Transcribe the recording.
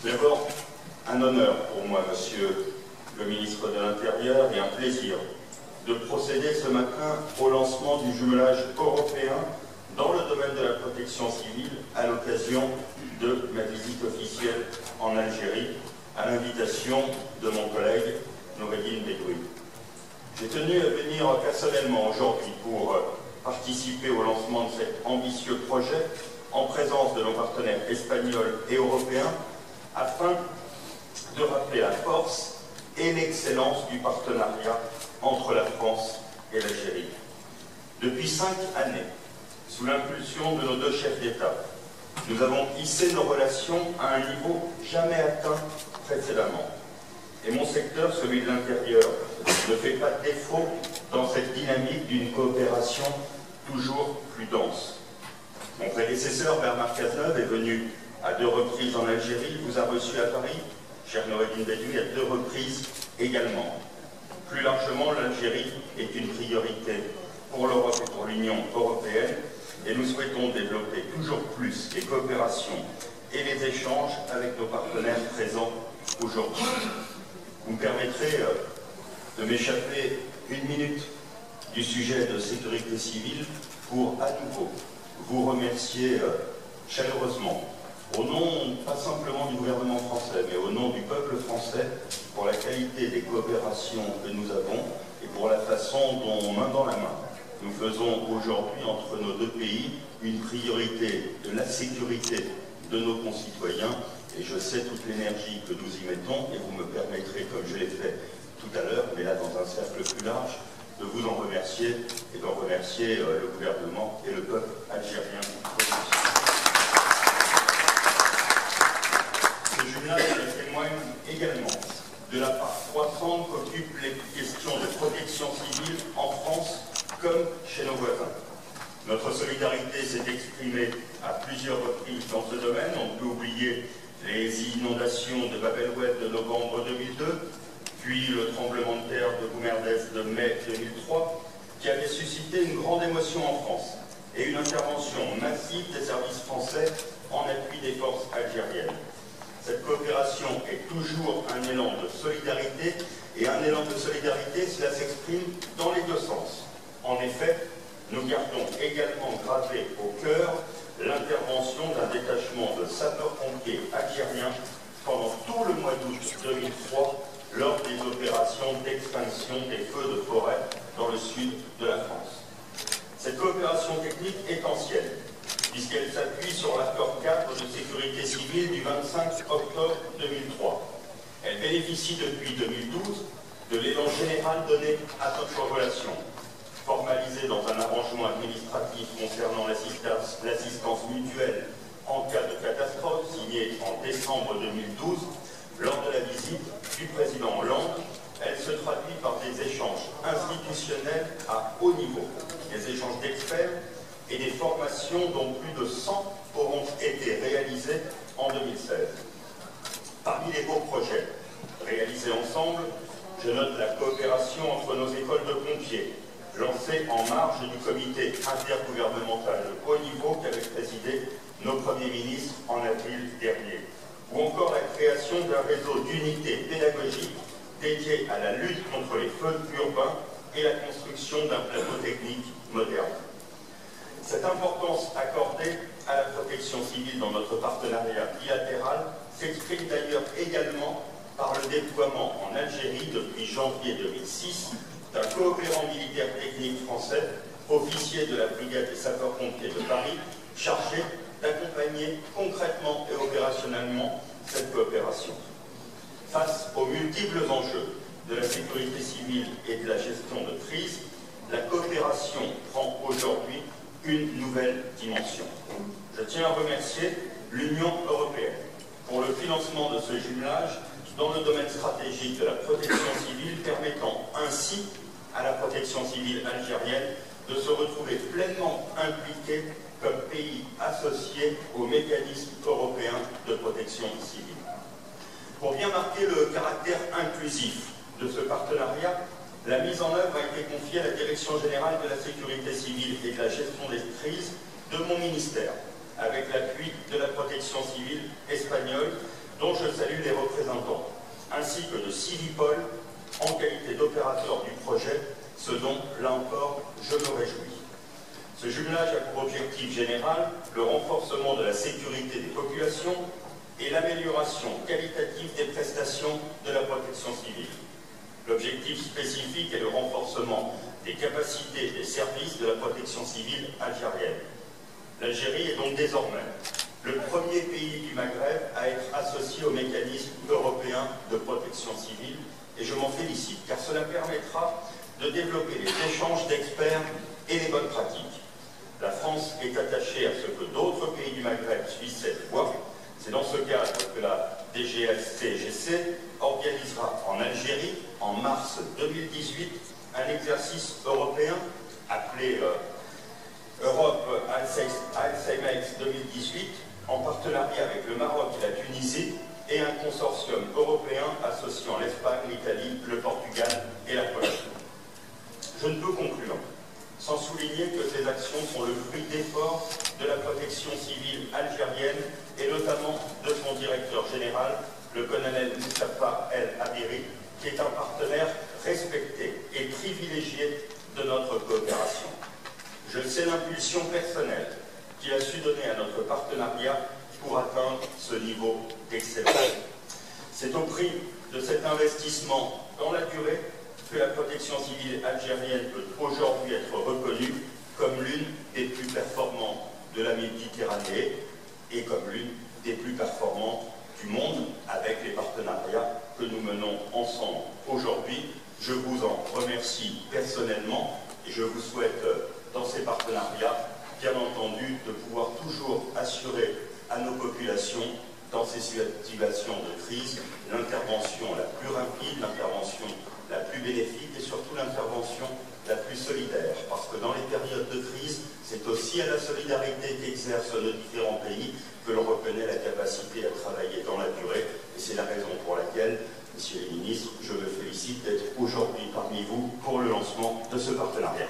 D'abord, un honneur pour moi, Monsieur le ministre de l'Intérieur, et un plaisir de procéder ce matin au lancement du jumelage européen dans le domaine de la protection civile à l'occasion de ma visite officielle en Algérie à l'invitation de mon collègue Noureddine Bedoui. J'ai tenu à venir personnellement aujourd'hui pour participer au lancement de cet ambitieux projet en présence de nos partenaires espagnols et européens afin de rappeler la force et l'excellence du partenariat entre la France et l'Algérie. Depuis 5 années, sous l'impulsion de nos deux chefs d'État, nous avons hissé nos relations à un niveau jamais atteint précédemment. Et mon secteur, celui de l'intérieur, ne fait pas défaut dans cette dynamique d'une coopération toujours plus dense. Mon prédécesseur, Bernard Cazeneuve, est venu à 2 reprises en Algérie, vous a reçu à Paris, cher Noureddine Bedoui, à 2 reprises également. Plus largement, l'Algérie est une priorité pour l'Europe et pour l'Union européenne, et nous souhaitons développer toujours plus les coopérations et les échanges avec nos partenaires présents aujourd'hui. Vous me permettrez de m'échapper 1 minute du sujet de sécurité civile pour à nouveau vous remercier chaleureusement, au nom pas simplement du gouvernement français, mais au nom du peuple français, pour la qualité des coopérations que nous avons et pour la façon dont, main dans la main, nous faisons aujourd'hui entre nos 2 pays une priorité de la sécurité de nos concitoyens. Et je sais toute l'énergie que nous y mettons, et vous me permettrez, comme je l'ai fait tout à l'heure, mais là dans un cercle plus large, de vous en remercier et d'en remercier le gouvernement et le peuple algérien. Ce jumelage témoigne également de la part croissante qu'occupent les questions de protection civile en France comme chez nos voisins. Notre solidarité s'est exprimée à plusieurs reprises dans ce domaine. On peut oublier les inondations de Bab el-Oued de novembre 2002, puis le tremblement de terre de Boumerdès de mai 2003, qui avait suscité une grande émotion en France et une intervention massive des services français en appui des forces algériennes. Cette coopération est toujours un élan de solidarité, et un élan de solidarité, cela s'exprime dans les 2 sens. En effet, nous gardons également gravé au cœur l'intervention d'un détachement de sapeurs-pompiers algériens pendant tout le mois d'août 2003 lors des opérations d'extinction des feux de forêt dans le sud de la France. Cette coopération technique est ancienne, puisqu'elle s'appuie sur l'accord cadre de sécurité civile du 25 octobre 2003. Elle bénéficie depuis 2012 de l'élan général donné à notre relation, formalisé dans un arrangement administratif concernant l'assistance mutuelle en cas de catastrophe, signé en décembre 2012, lors de la visite du président Hollande. Elle se traduit par des échanges institutionnels à haut niveau, des échanges d'experts et des formations dont plus de 100 auront été réalisées en 2016. Parmi les beaux projets réalisés ensemble, je note la coopération entre nos écoles de pompiers, lancée en marge du comité intergouvernemental de haut niveau qu'avaient présidé nos premiers ministres en avril dernier, ou encore la création d'un réseau d'unités pédagogiques dédiées à la lutte contre les feux urbains et la construction d'un plateau technique moderne. Cette importance accordée à la protection civile dans notre partenariat bilatéral s'exprime d'ailleurs également par le déploiement en Algérie depuis janvier 2006 d'un coopérant militaire technique français, officier de la brigade des sapeurs-pompiers de Paris, chargé d'accompagner concrètement et opérationnellement cette coopération. Face aux multiples enjeux de la sécurité civile et de la gestion de crise, la coopération prend aujourd'hui une nouvelle dimension. Je tiens à remercier l'Union européenne pour le financement de ce jumelage dans le domaine stratégique de la protection civile, permettant ainsi à la protection civile algérienne de se retrouver pleinement impliquée comme pays associé au mécanisme européen de protection civile. Pour bien marquer le caractère inclusif de ce partenariat, la mise en œuvre a été confiée à la Direction générale de la sécurité civile et de la gestion des crises de mon ministère, avec l'appui de la protection civile espagnole, dont je salue les représentants, ainsi que de Civipol en qualité d'opérateur du projet, ce dont, là encore, je me réjouis. Ce jumelage a pour objectif général le renforcement de la sécurité des populations et l'amélioration qualitative des prestations de la protection civile. L'objectif spécifique est le renforcement des capacités des services de la protection civile algérienne. L'Algérie est donc désormais le premier pays du Maghreb à être associé au mécanisme européen de protection civile, et je m'en félicite, car cela permettra de développer les échanges d'experts et les bonnes pratiques. La France est attachée à ce que d'autres pays du Maghreb suivent cette voie. C'est dans ce cadre que la DGSCGC organisera en Algérie, en mars 2018, un exercice européen appelé Europe Alzheimer's 2018, en partenariat avec le Maroc et la Tunisie, et un consortium européen associant l'Espagne, l'Italie, le Portugal et la Pologne. Je ne peux conclure sans souligner que ces actions sont le fruit d'efforts de la protection civile algérienne et notamment de son directeur général, le colonel Moustapha El Habiri, qui est un partenaire respecté et privilégié de notre coopération. Je sais l'impulsion personnelle qu'il a su donner à notre partenariat pour atteindre ce niveau d'excellence. C'est au prix de cet investissement dans la durée que la protection civile algérienne peut aujourd'hui être reconnue comme l'une des plus performantes de la Méditerranée et comme l'une des plus performantes du monde, avec les partenariats que nous menons ensemble aujourd'hui. Je vous en remercie personnellement et je vous souhaite dans ces partenariats, bien entendu, de pouvoir toujours assurer à nos populations, dans ces situations de crise, l'intervention la plus rapide, l'intervention la plus bénéfique et surtout l'intervention la plus solidaire. Parce que dans les périodes de crise, c'est aussi à la solidarité qu'exercent nos différents pays que l'on reconnaît la capacité à travailler dans la durée. Et c'est la raison pour laquelle, Messieurs les ministres, je me félicite d'être aujourd'hui parmi vous pour le lancement de ce partenariat.